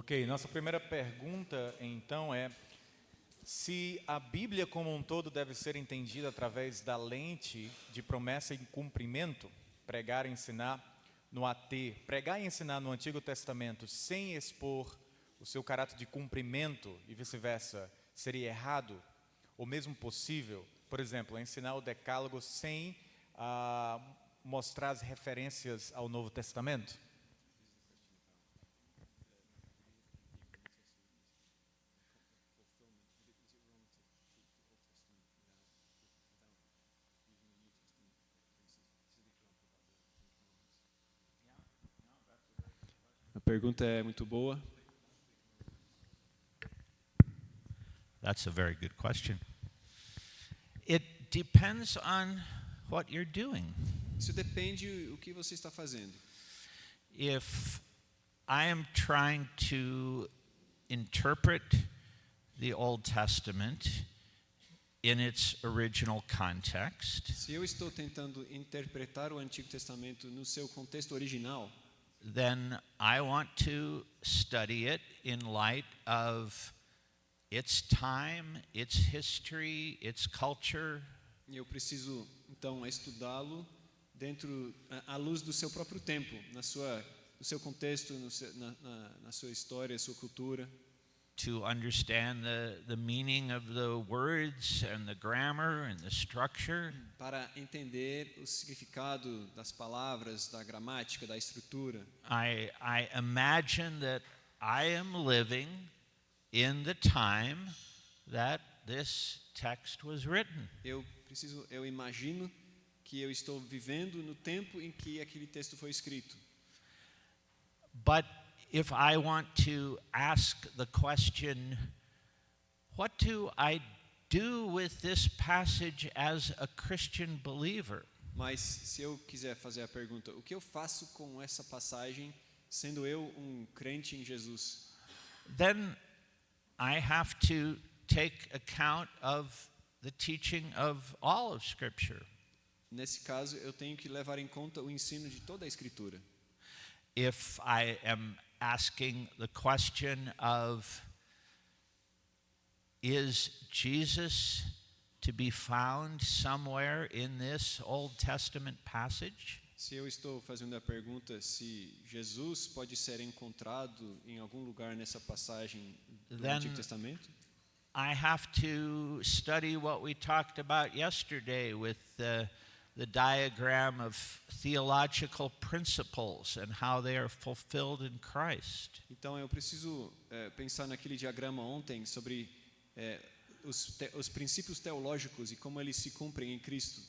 Ok, nossa primeira pergunta então é se a Bíblia como um todo deve ser entendida através da lente de promessa e cumprimento, pregar e ensinar no AT, pregar e ensinar no Antigo Testamento sem expor o seu caráter de cumprimento e vice-versa, seria errado ou mesmo possível? Por exemplo, ensinar o Decálogo sem mostrar as referências ao Novo Testamento? A pergunta é muito boa. That's a very good question. It depends on what you're doing. Isso depende do que você está fazendo. If I am trying to interpret the Old Testament in its original context, Se eu estou tentando interpretar o Antigo Testamento no seu contexto original, then I want to study it in light of its time, its history, its culture. eu preciso então estudá-lo dentro à luz do seu próprio tempo, no seu contexto, na sua história, sua cultura, To understand the meaning of the words and the grammar and the structure. para entender o significado das palavras, da gramática, da estrutura. I imagine that I am living in the time that this text was written. Eu imagino que eu estou vivendo no tempo em que aquele texto foi escrito. But if I want to ask the question, what do I do with this passage as a Christian believer? Mas se eu quiser fazer a pergunta, o que eu faço com essa passagem, sendo eu crente em Jesus? Then I have to take account of the teaching of all of Scripture. Nesse caso, eu tenho que levar em conta o ensino de toda a Escritura. If I am asking the question of, is Jesus to be found somewhere in this Old Testament passage? Se eu estou fazendo a pergunta se Jesus pode ser encontrado em algum lugar nessa passagem do Then Antigo Testamento, I have to study what we talked about yesterday with the diagram of theological principles and how they are fulfilled in Christ. então eu preciso pensar naquele diagrama ontem sobre os princípios teológicos e como eles se cumprem em Cristo.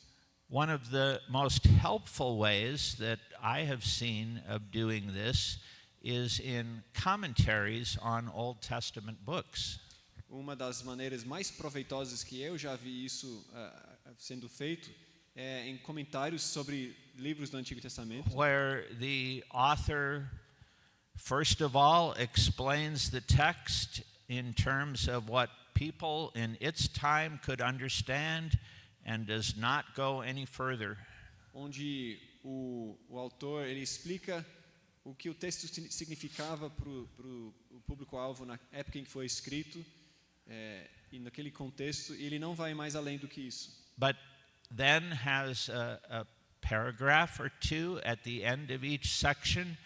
One of the most helpful ways that I have seen of doing this is in commentaries on Old Testament books. Uma das maneiras mais proveitosas que eu já vi isso sendo feito é em comentários sobre livros do Antigo Testamento, Where the author, first of all, explains the text in terms of what people in its time could understand and does not go any further. onde o autor ele explica o que o texto significava para o público-alvo na época em que foi escrito, e naquele contexto, e ele não vai mais além do que isso. But then has a paragraph or two at the end of each section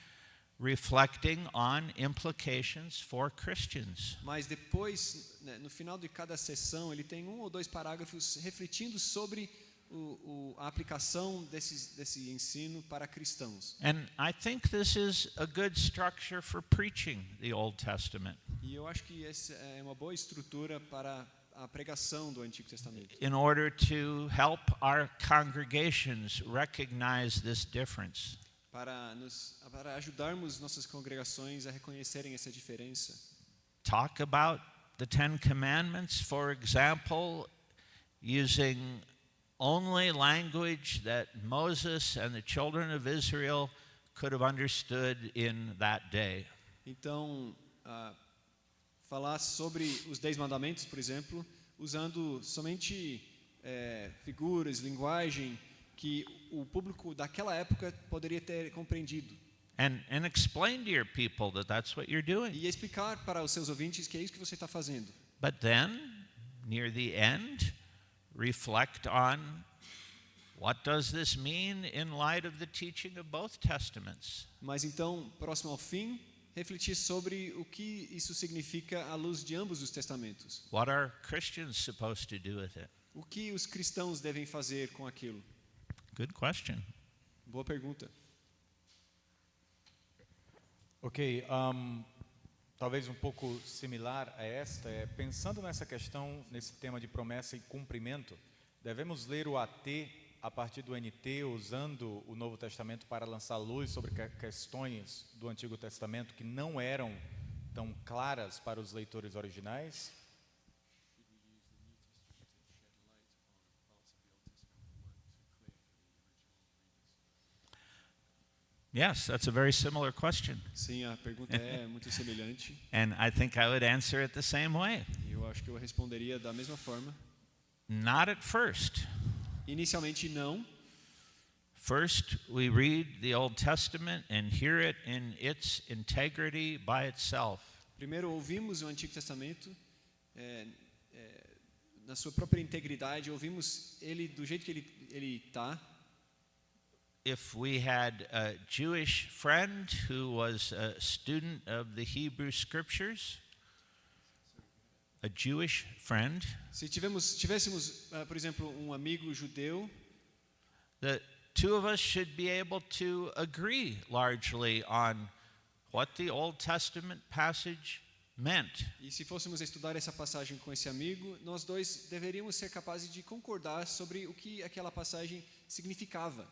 reflecting on implications for Christians. Mas depois, né, no final de cada sessão, ele tem 1 ou 2 parágrafos refletindo sobre a aplicação desse ensino para cristãos. And I think this is a good structure for preaching the Old Testament. E eu acho que essa é uma boa estrutura para a pregação do Antigo Testamento, In order to help our congregations recognize this difference. para ajudarmos nossas congregações a reconhecerem essa diferença. Talk about the Ten Commandments, for example, using only language that Moses and the children of Israel could have understood in that day. Então, falar sobre os 10 mandamentos, por exemplo, usando somente figuras, linguagem que o público daquela época poderia ter compreendido. and explain to your people that that's what you're doing. E explicar para os seus ouvintes que é isso que você está fazendo. But then, near the end, reflect on what does this mean in light of the teaching of both testaments. Mas então, próximo ao fim, refletir sobre o que isso significa à luz de ambos os testamentos. What are Christians supposed to do with it? O que os cristãos devem fazer com aquilo? Good question. Boa pergunta. Ok, talvez um pouco similar a esta, pensando nessa questão, nesse tema de promessa e cumprimento, devemos ler o AT a partir do NT, usando o Novo Testamento para lançar luz sobre questões do Antigo Testamento que não eram tão claras para os leitores originais? Yes, that's a very similar question. Sim, a pergunta é muito semelhante. And I think I would answer it the same way. E eu acho que eu responderia da mesma forma. Not at first. Inicialmente não. First, we read the Old Testament and hear it in its integrity by itself. Primeiro ouvimos o Antigo Testamento na sua própria integridade, ouvimos ele do jeito que ele está. If we had a Jewish friend who was a student of the Hebrew Scriptures, a Jewish friend, Se tivéssemos, por exemplo, um amigo judeu, the two of us should be able to agree largely on what the Old Testament passage meant. e se fôssemos estudar essa passagem com esse amigo, nós dois deveríamos ser capazes de concordar sobre o que aquela passagem significava.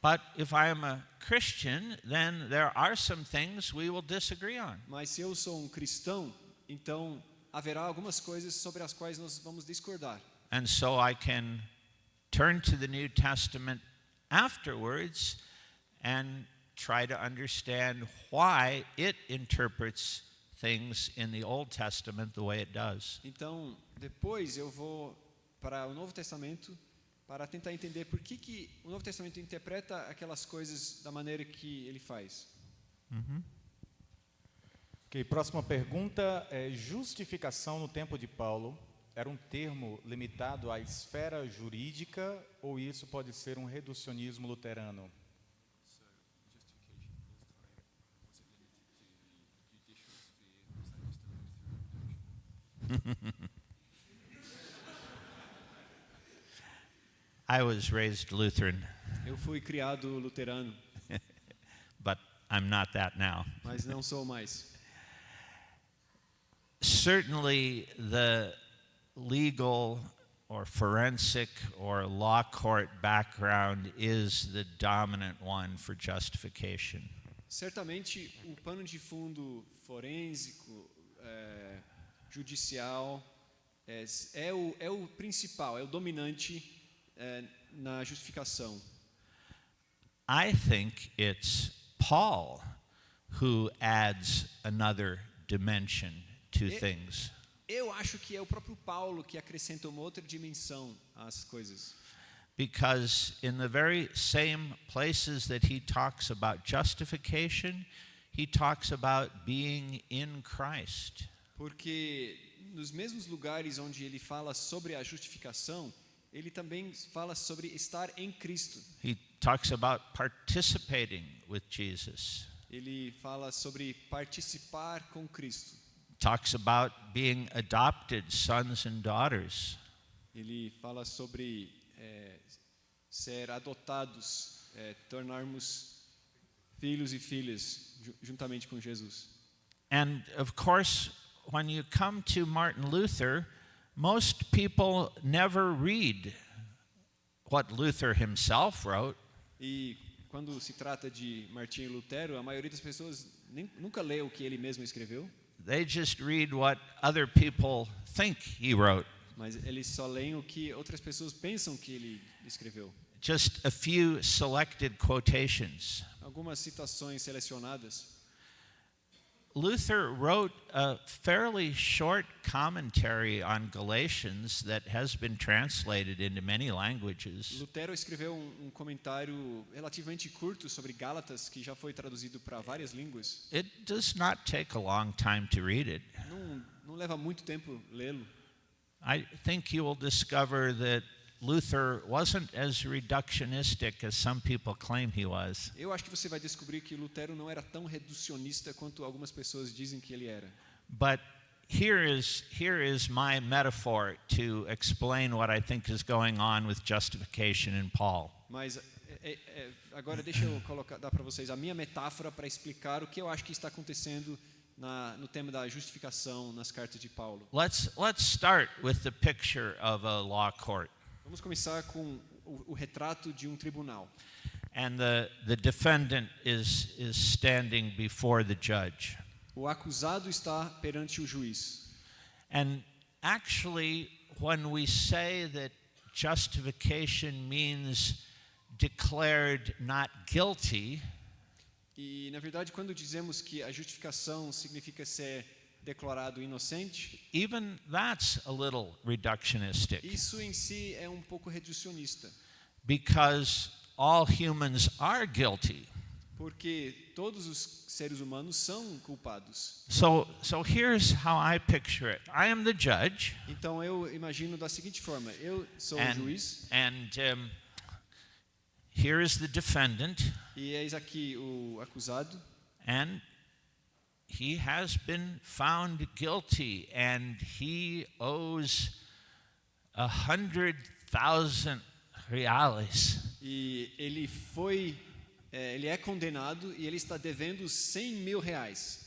But if I am a Christian, then there are some things we will disagree on. Mas se eu sou um cristão, então haverá algumas coisas sobre as quais nós vamos discordar. And so I can turn to the New Testament afterwards and try to understand why it interprets things in the Old Testament the way it does. Então, depois eu vou para o Novo Testamento para tentar entender por que o Novo Testamento interpreta aquelas coisas da maneira que ele faz. Ok, próxima pergunta é: justificação no tempo de Paulo era um termo limitado à esfera jurídica ou isso pode ser um reducionismo luterano? I was raised Lutheran, Eu fui criado luterano, but I'm not that now. mas não sou mais. Certainly, the legal or forensic or law court background is the dominant one for justification. Certamente, o pano de fundo forensico, judicial, é o principal, é o dominante na justificação. I think it's Paul who adds another dimension to things. Eu acho que é o próprio Paulo que acrescenta uma outra dimensão às coisas. Because in the very same places that he talks about justification, he talks about being in Christ. Porque nos mesmos lugares onde ele fala sobre a justificação, ele também fala sobre estar em Cristo. He talks about participating with Jesus. Ele fala sobre participar com Cristo. Talks about being adopted sons and daughters. Ele fala sobre ser adotados, tornarmos filhos e filhas juntamente com Jesus. And of course, when you come to Martin Luther, most people never read what Luther himself wrote. E quando se trata de Martinho Lutero, a maioria das pessoas nunca lê o que ele mesmo escreveu. They just read what other people think he wrote. Mas eles só leem o que outras pessoas pensam que ele escreveu. Just a few selected quotations. Algumas citações selecionadas. Luther wrote a fairly short commentary on Galatians that has been translated into many languages. Lutero escreveu um comentário relativamente curto sobre Gálatas que já foi traduzido para várias línguas. It does not take a long time to read it. Não leva muito tempo lê-lo. I think you will discover that Luther wasn't as reductionistic as some people claim he was. Eu acho que você vai descobrir que Lutero não era tão reducionista quanto algumas pessoas dizem que ele era. But here is my metaphor to explain what I think is going on with justification in Paul. Mas agora deixa eu dar para vocês a minha metáfora para explicar o que eu acho que está acontecendo no tema da justificação nas cartas de Paulo. Let's start with the picture of a law court. Vamos começar com o retrato de um tribunal. And the defendant is standing before the judge. O acusado está perante o juiz. And actually, when we say that justification means declared not guilty, E na verdade, quando dizemos que a justificação significa ser declarado inocente, even that's a little reductionistic, isso em si é um pouco reducionista, because all humans are guilty. porque todos os seres humanos são culpados. So here's how I picture it. I am the judge, Então eu imagino da seguinte forma: eu sou o juiz and here is the defendant, e eis aqui o acusado, and he has been found guilty, and he owes 100,000 reais. e ele é condenado e ele está devendo 100 mil reais.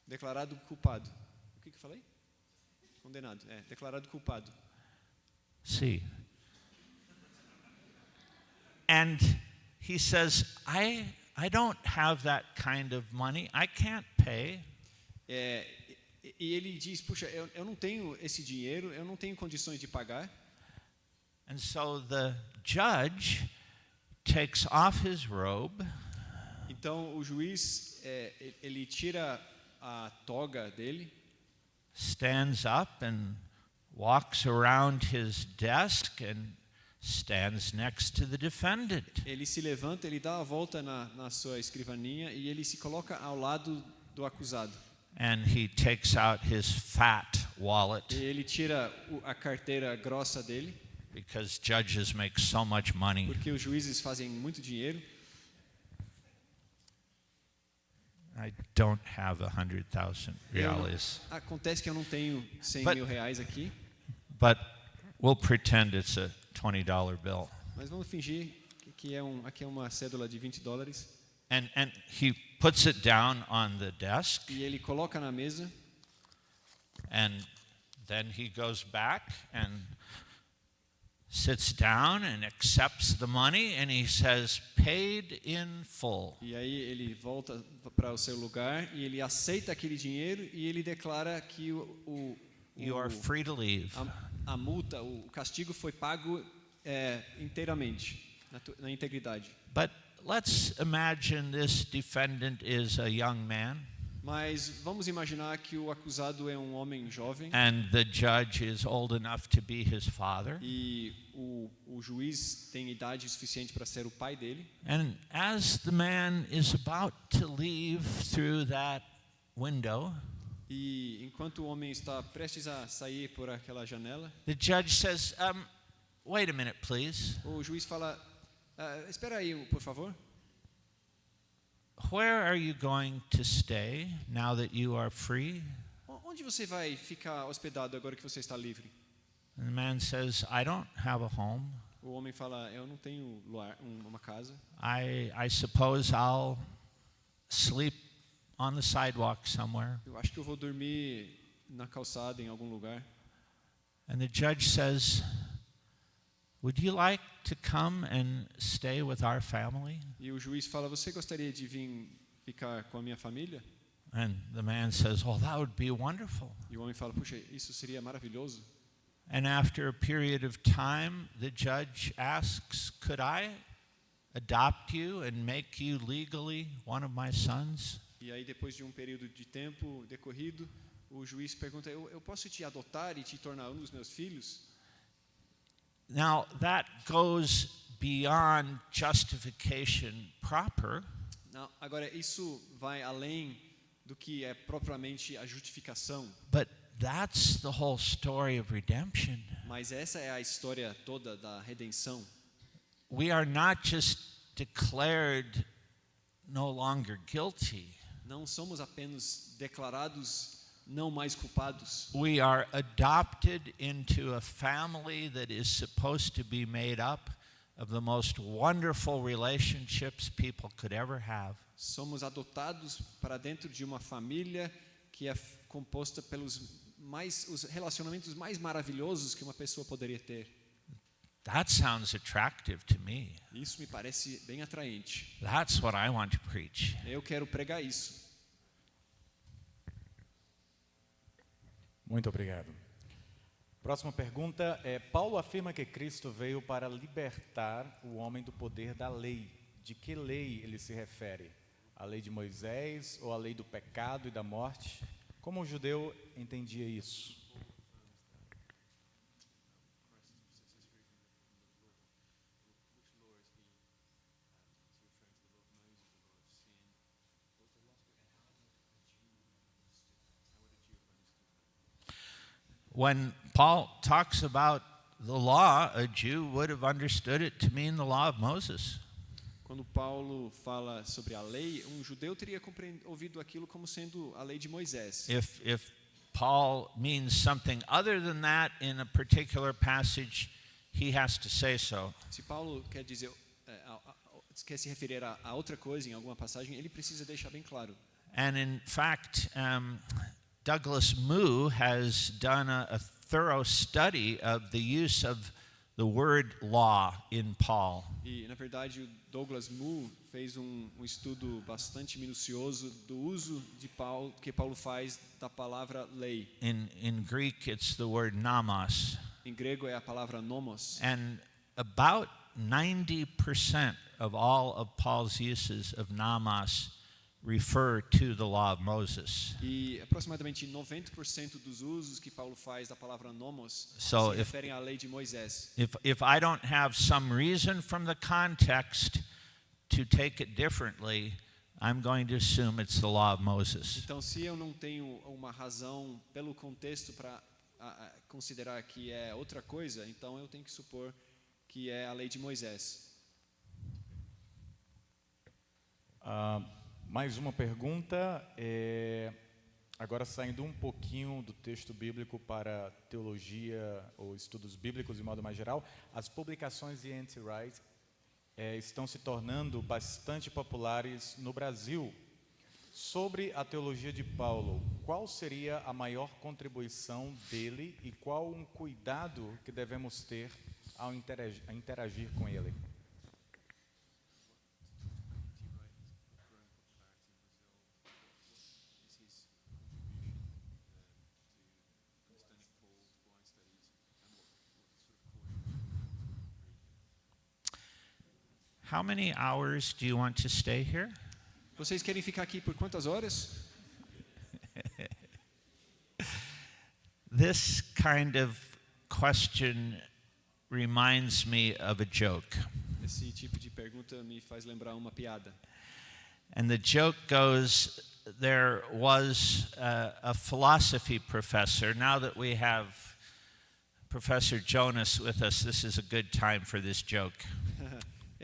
Declarado culpado. O que eu falei? Condenado. Declarado culpado. See. And he says, I don't have that kind of money. I can't pay. E ele diz, puxa, eu não tenho esse dinheiro, eu não tenho condições de pagar. And so the judge takes off his robe. Então o juiz, ele tira a toga dele, stands up and walks around his desk and stands next to the defendant. ele se levanta, ele dá a volta na sua escrivaninha e ele se coloca ao lado do acusado. And he takes out his fat wallet, E ele tira a carteira grossa dele, because judges make so much money. porque os juízes fazem muito dinheiro. I don't have 100,000 reais, Acontece que eu não tenho 100 But- mil reais aqui, but we'll pretend it's a $20 bill. mas vamos fingir que aqui é uma cédula de $20. And he puts it down on the desk, E ele coloca na mesa, and then he goes back and sits down and accepts the money, and he says, paid in full. e aí ele volta para o seu lugar e ele aceita aquele dinheiro e ele declara que You are free to leave. a multa, o castigo foi pago inteiramente, na integridade. But let's imagine this defendant is a young man, Mas vamos imaginar que o acusado é um homem jovem and the judge is old enough to be his father. e o juiz tem idade suficiente para ser o pai dele. And as the man is about to leave through that window, E enquanto o homem está prestes a sair por aquela janela, the judge says, wait a minute, please. o juiz fala: espera aí, por favor. Where are you going to stay now that you are free? Onde você vai ficar hospedado agora que você está livre? And the man says, I don't have a home. O homem fala: eu não tenho uma casa. I suppose I'll sleep on the sidewalk somewhere. Eu acho que eu vou dormir na calçada em algum lugar. And the judge says, would you like to come and stay with our family? E o juiz fala: você gostaria de vir ficar com a minha família? And the man says, oh, that would be wonderful. E o homem fala: puxa, isso seria maravilhoso. And after a period of time, the judge asks, could I adopt you and make you legally one of my sons? E aí, depois de um período de tempo decorrido, o juiz pergunta: eu posso te adotar e te tornar um dos meus filhos? Now, that goes beyond justification proper. Não, agora, isso vai além do que é propriamente a justificação. But that's the whole story of redemption. Mas essa é a história toda da redenção. We are not just declared no longer guilty. Não somos apenas declarados não mais culpados. We are adopted into a family that is supposed to be made up of the most wonderful relationships people could ever have. Somos adotados para dentro de uma família que é composta pelos os relacionamentos mais maravilhosos que uma pessoa poderia ter. That sounds attractive to me. Isso me parece bem atraente. That's what I want to preach. Eu quero pregar isso. Muito obrigado. Próxima pergunta é: Paulo afirma que Cristo veio para libertar o homem do poder da lei. De que lei ele se refere? A lei de Moisés ou a lei do pecado e da morte? Como o judeu entendia isso? When Paul talks about the law, a Jew would have understood it to mean the law of Moses. Quando Paulo fala sobre a lei, um judeu teria ouvido aquilo como sendo a lei de Moisés. If Paul means something other than that in a particular passage, he has to say so. Se Paulo quer dizer, quer se referir a outra coisa em alguma passagem, ele precisa deixar bem claro. And in fact, Douglas Moo has done a thorough study of the use of the word law in Paul. E, na verdade, o Douglas Moo fez um estudo bastante minucioso do uso de Paulo, que Paulo faz da palavra lei. In Greek, it's the word nomos. Em grego é a palavra nomos. And about 90% of all of Paul's uses of nomos refer to the law of Moses. E aproximadamente 90% dos usos que Paulo faz da palavra nomos se referem à lei de Moisés. If I don't have some reason from the context to take it differently, I'm going to assume it's the law of Moses. Então, se eu não tenho uma razão pelo contexto para considerar que é outra coisa, então eu tenho que supor que é a lei de Moisés. Mais uma pergunta, agora saindo um pouquinho do texto bíblico para teologia ou estudos bíblicos de modo mais geral, as publicações de N.T. Wright estão se tornando bastante populares no Brasil. Sobre a teologia de Paulo, qual seria a maior contribuição dele e qual um cuidado que devemos ter ao interagir com ele? How many hours do you want to stay here? Vocês querem ficar aqui por quantas horas? This kind of question reminds me of a joke. Esse tipo de pergunta me faz lembrar uma piada. And the joke goes, there was a philosophy professor. Now that we have Professor Jonas with us, this is a good time for this joke.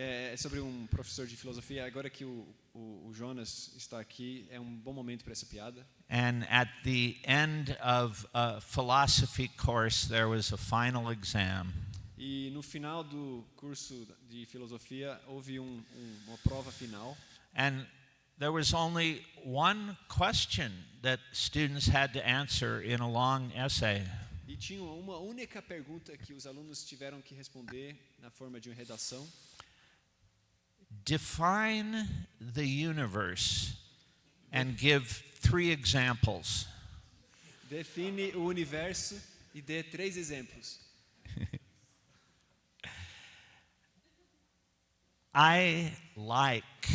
É sobre um professor de filosofia. Agora que o Jonas está aqui, é um bom momento para essa piada. And at the end of a philosophy course, there was a final exam. E no final do curso de filosofia, houve uma prova final. And there was only one question that students had to answer in a long essay. E tinha uma única pergunta que os alunos tiveram que responder na forma de uma redação. Define the universe and give 3 examples. Define o universo e dê 3 exemplos. I like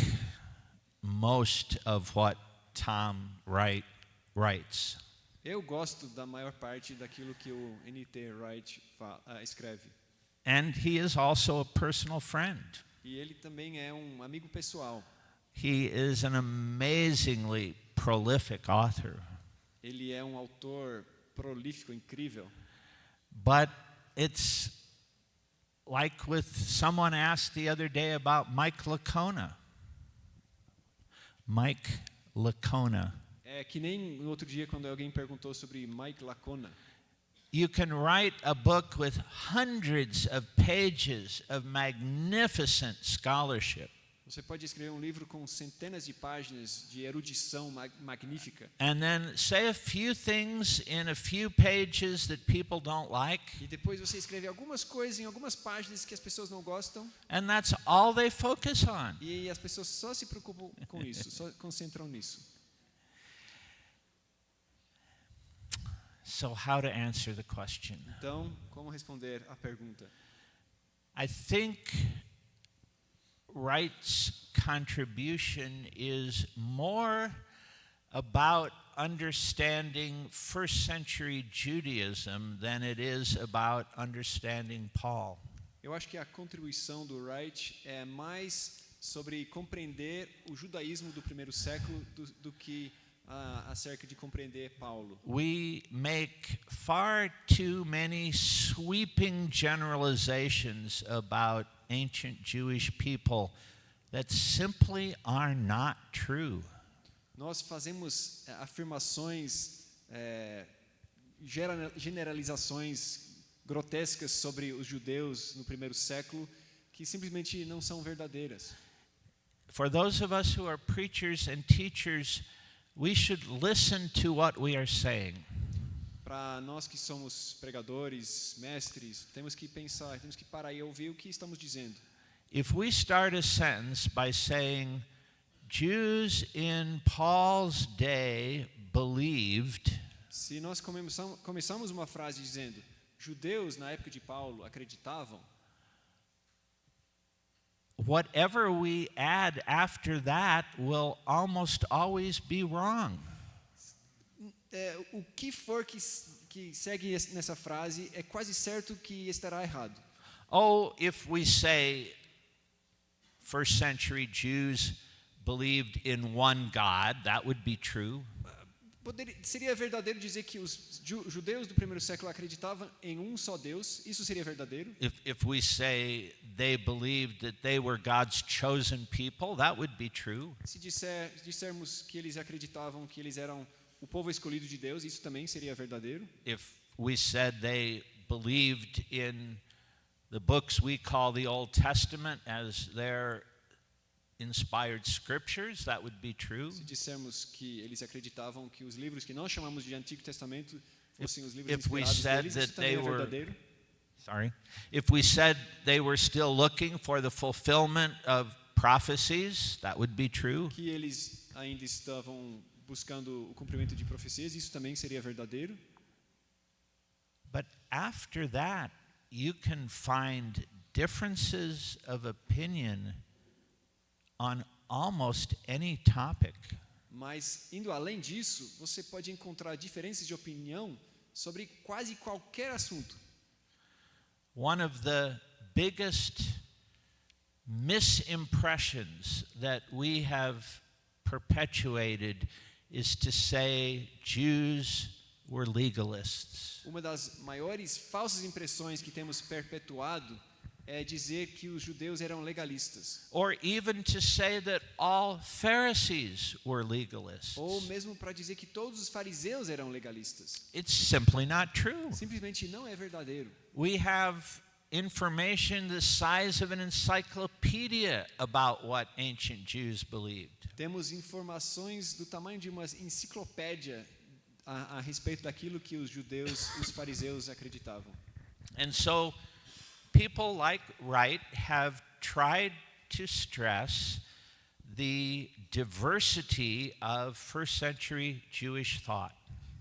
most of what Tom Wright writes. Eu gosto da maior parte daquilo que o N.T. Wright escreve. And he is also a personal friend. E ele também é um amigo pessoal. He is an amazingly prolific author. Ele é um autor prolífico, incrível. But it's like with someone asked the other day about Mike Licona. Mike Licona. É que nem no outro dia quando alguém perguntou sobre Mike Licona. You can write a book with hundreds of pages of magnificent scholarship. Você pode escrever um livro com centenas de páginas de erudição magnífica. And then say a few things in a few pages that people don't like. E depois você escreve algumas coisas em algumas páginas que as pessoas não gostam. And that's all they focus on. E as pessoas só se preocupam com isso, só concentram nisso. So how to answer the question? Então, como responder à pergunta? I think Wright's contribution is more about understanding first century Judaism than it is about understanding Paul. Eu acho que a contribuição do Wright é mais sobre compreender o judaísmo do primeiro século do que acerca de compreender Paulo. We make far too many sweeping generalizations about ancient Jewish people that simply are not true. Nós fazemos afirmações, generalizações grotescas sobre os judeus no primeiro século que simplesmente não são verdadeiras. For those of us who are preachers and teachers, we should listen to what we are saying. Para nós que somos pregadores, mestres, temos que pensar, temos que parar e ouvir o que estamos dizendo. If we start a sentence by saying, Jews in Paul's day believed, Se nós começamos uma frase dizendo, judeus na época de Paulo acreditavam, whatever we add after that will almost always be wrong. O que for que segue nessa frase é quase certo que estará errado. Oh, if we say first century Jews believed in one God, that would be true. Seria verdadeiro dizer que os judeus do primeiro século acreditavam em um só Deus? Isso seria verdadeiro? If we say they believed that they were God's chosen people, that would be true. Se dissermos que eles acreditavam que eles eram o povo escolhido de Deus, isso também seria verdadeiro? If we said they believed in the books we call the Old Testament as their inspired scriptures, that would be true. Se dissermos que eles acreditavam que os livros que nós chamamos de Antigo Testamento fossem os livros If we inspirados said deles, that isso também they é were- verdadeiro? If we said they were still looking for the fulfillment of prophecies, that would be true. Que eles ainda estavam buscando o cumprimento de profecias, isso também seria verdadeiro? But after that, you can find differences of opinion on almost any topic. Mas, indo além disso, você pode encontrar diferenças de opinião sobre quase qualquer assunto. One of the biggest misimpressions that we have perpetuated is to say Jews were legalists. Uma das maiores falsas impressões que temos perpetuado é dizer que os judeus eram legalistas. Or even to say that all Pharisees were legalists. Ou mesmo para dizer que todos os fariseus eram legalistas. It's simply not true. Simplesmente não é verdadeiro. We have information the size of an encyclopedia about what ancient Jews believed. Temos informações do tamanho de uma enciclopédia a respeito daquilo que os judeus, os fariseus acreditavam. And so people like Wright have tried to stress the diversity of first century Jewish thought.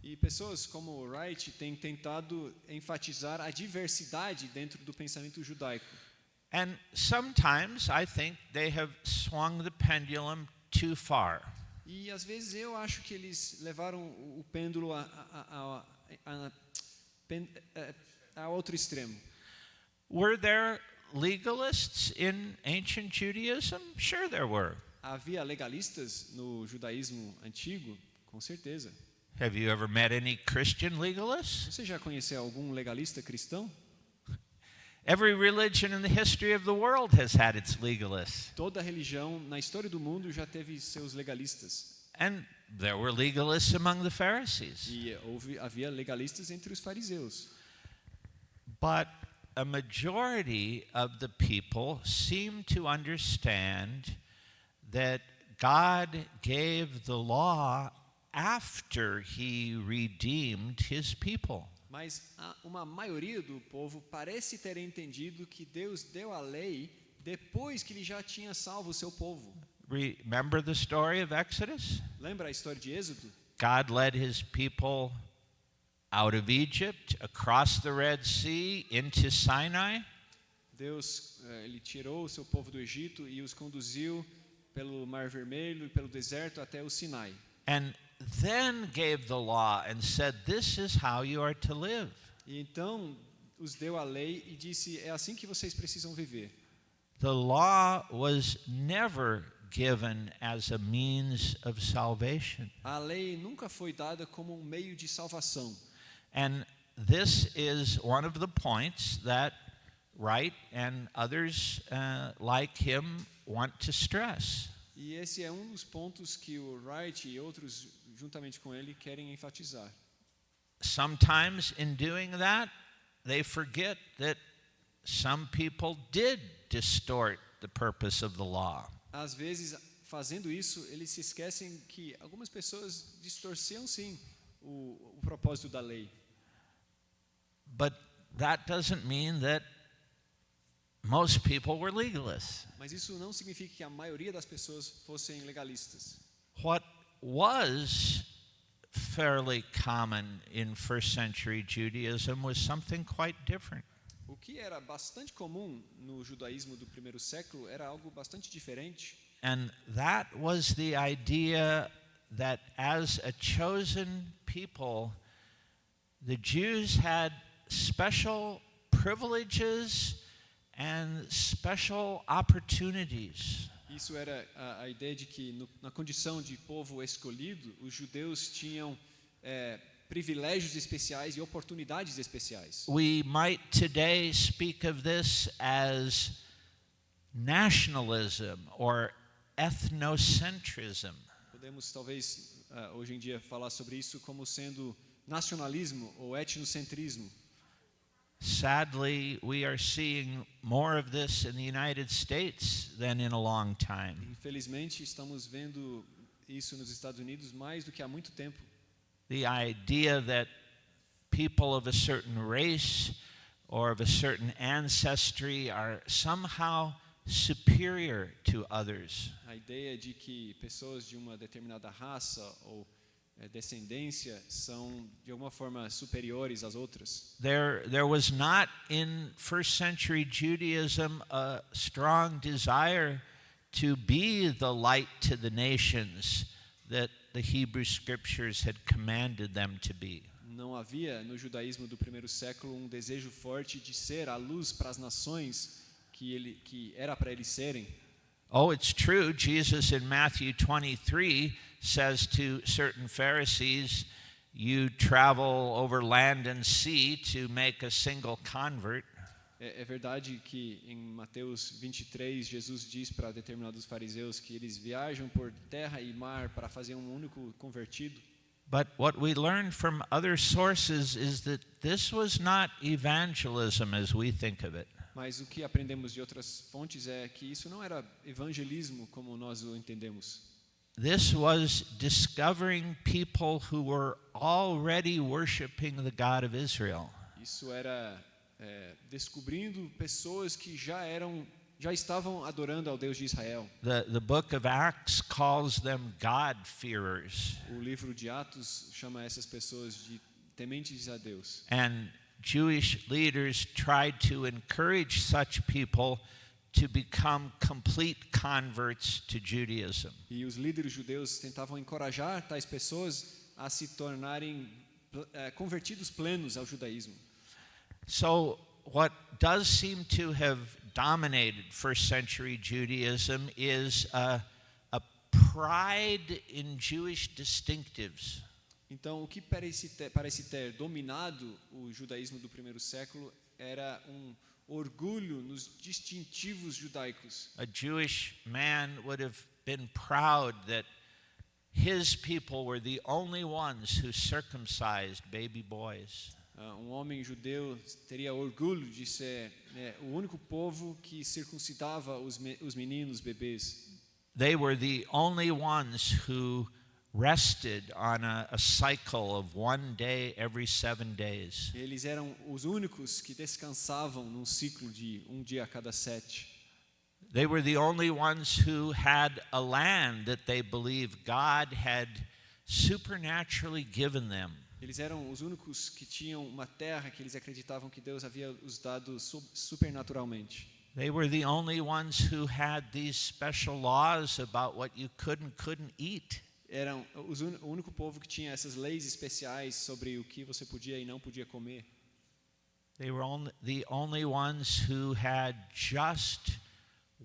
E pessoas como o Wright têm tentado enfatizar a diversidade dentro do pensamento judaico. And sometimes I think they have swung the pendulum too far. E às vezes eu acho que eles levaram o pêndulo a outro extremo. Were there legalists in ancient Judaism? Sure there were. Havia legalistas no judaísmo antigo? Com certeza. Have you ever met any Christian legalists? Você já conheceu algum legalista cristão? Every religion in the history of the world has had its legalists. Toda religião na história do mundo já teve seus legalistas. And there were legalists among the Pharisees. E havia legalistas entre os fariseus. But a majority of the people seem to understand that God gave the law after he redeemed his people. Mas uma maioria do povo parece ter entendido que Deus deu a lei depois que ele já tinha salvo o seu povo. Remember the story of Exodus? Lembra a história de Êxodo? God led his people out of Egypt, across the Red Sea, into Sinai. Deus ele tirou o seu povo do Egito e os conduziu pelo Mar Vermelho e pelo deserto até o Sinai. And then gave the law and said, this is how you are to live. E então os deu a lei e disse, é assim que vocês precisam viver. The law was never given as a means of salvation. A lei nunca foi dada como um meio de salvação. And this is one of the points that Wright and others like him want to stress. E esse é dos pontos que o Wright e outros juntamente com ele querem enfatizar. Sometimes in doing that, they forget that some people did distort the purpose of the law. Às vezes, fazendo isso, eles se esquecem que algumas pessoas distorciam sim o propósito da lei. But that doesn't mean that most people were legalists. Mas isso não significa que a maioria das pessoas fossem legalistas. What was fairly common in first century Judaism was something quite different. O que era bastante comum no judaísmo do primeiro século era algo bastante diferente. And that was the idea that as a chosen people, the Jews had special privileges and special opportunities. Isso era a ideia de que na condição de povo escolhido, os judeus tinham privilégios especiais e oportunidades especiais. We might today speak of this as nationalism or ethnocentrism. Podemos talvez hoje em dia falar sobre isso como sendo nacionalismo ou etnocentrismo. Sadly, we are seeing more of this in the United States than in a long time. Infelizmente, estamos vendo isso nos Estados Unidos mais do que há muito tempo. The idea that people of a certain race or of a certain ancestry are somehow superior to others. A ideia de que pessoas de uma determinada raça ou descendência são de alguma forma superiores às outras. There was not in first century Judaism a strong desire to be the light to the nations that the Hebrew scriptures had commanded them to be. Não havia no judaísmo do primeiro século desejo forte de ser a luz para as nações que era para eles serem. Oh, it's true. Jesus in Matthew 23 says to certain Pharisees, you travel over land and sea to make a single convert. É verdade que em Mateus 23 Jesus diz para determinados fariseus que eles viajam por terra e mar para fazer único convertido. But what we learn from other sources is that this was not evangelism as we think of it. Mas o que aprendemos de outras fontes é que isso não era evangelismo como nós o entendemos. This was discovering people who were already worshiping the God of Israel. Isso era descobrindo pessoas que já estavam adorando ao Deus de Israel. The book of Acts calls them God-fearers. O livro de Atos chama essas pessoas de tementes a Deus. And Jewish leaders tried to encourage such people to become complete converts to Judaism. E os líderes judeus tentavam encorajar tais pessoas a se tornarem convertidos plenos ao judaísmo. So what does seem to have dominated first century Judaism is a pride in Jewish distinctives. Então, o que parece ter dominado o judaísmo do primeiro século era orgulho nos distintivos judaicos. A Jewish man would have been proud that his people were the only ones who circumcised baby boys. Homem judeu teria orgulho de ser o único povo que circuncidava os meninos, bebês. They were the only ones who rested on a cycle of 1 day every 7 days. Eles eram os únicos que descansavam num ciclo de dia a cada 7. They were the only ones who had a land that they believed God had supernaturally given them. Eles eram os únicos que tinham uma terra que eles acreditavam que Deus havia os dado supernaturalmente. They were the only ones who had these special laws about what you could and couldn't eat. Eram o único povo que tinha essas leis especiais sobre o que você podia e não podia comer. They were the only ones who had just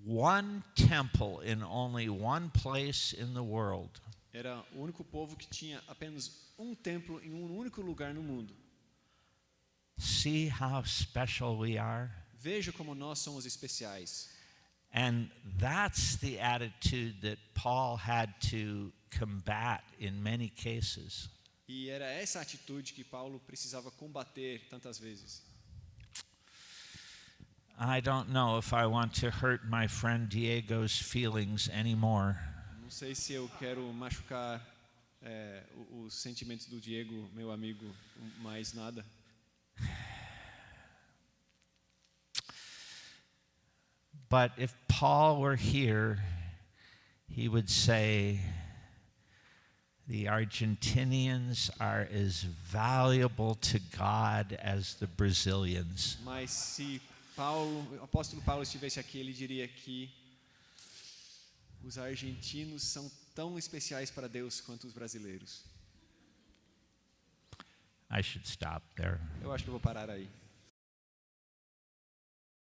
one temple in only one place in the world. Era o único povo que tinha apenas um templo em um único lugar no mundo. See how special we are? Veja como nós somos especiais. And that's the attitude that Paul had to combat in many cases. E era essa atitude que Paulo precisava combater tantas vezes. I don't know if I want to hurt my friend Diego's feelings anymore. Não sei se eu quero machucar os sentimentos do Diego, meu amigo, mais nada. But if Paul were here, he would say, the Argentinians are as valuable to God as the Brazilians. Mas se o apóstolo Paulo estivesse aqui, ele diria que os argentinos são tão especiais para Deus quanto os brasileiros. I should stop there. Eu acho que eu vou parar aí.